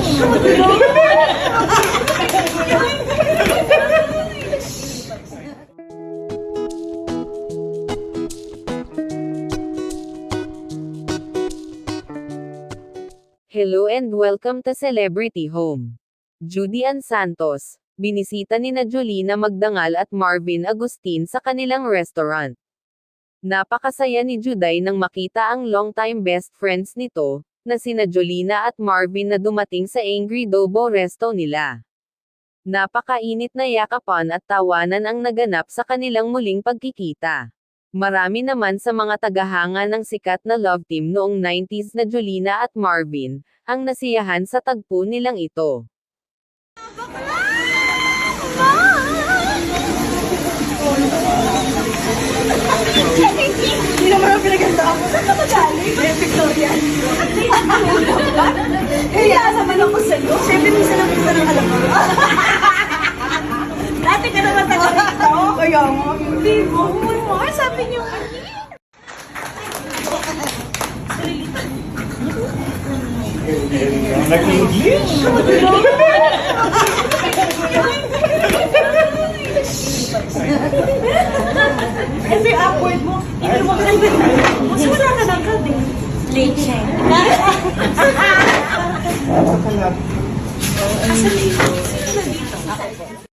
Hello and welcome to Celebrity Home. Judy Ann Santos, binisita ni Jolina Magdangal at Marvin Agustin sa kanilang restaurant. Napakasaya ni Juday nang makita ang longtime best friends nito, na sina Jolina at Marvin na dumating sa Angry Dobo resto nila. Napakainit na yakapan at tawanan ang naganap sa kanilang muling pagkikita. Marami naman sa mga tagahanga ng sikat na love team noong 90s na Jolina at Marvin, ang nasiyahan sa tagpo nilang ito. Hindi naman ang pinaganda ako. Saan ka magaling? Victoria. Kaya naman ako sa'yo. Siyempre, minsan lang alam mo. Dati ka naman taga rito. Kaya mo. Hindi mo. Sabi niyo. Nag-English? Ito yung awkward mo. Hindi mo maganda. Mas wala ka ng gabi. Late siya. Asa dito?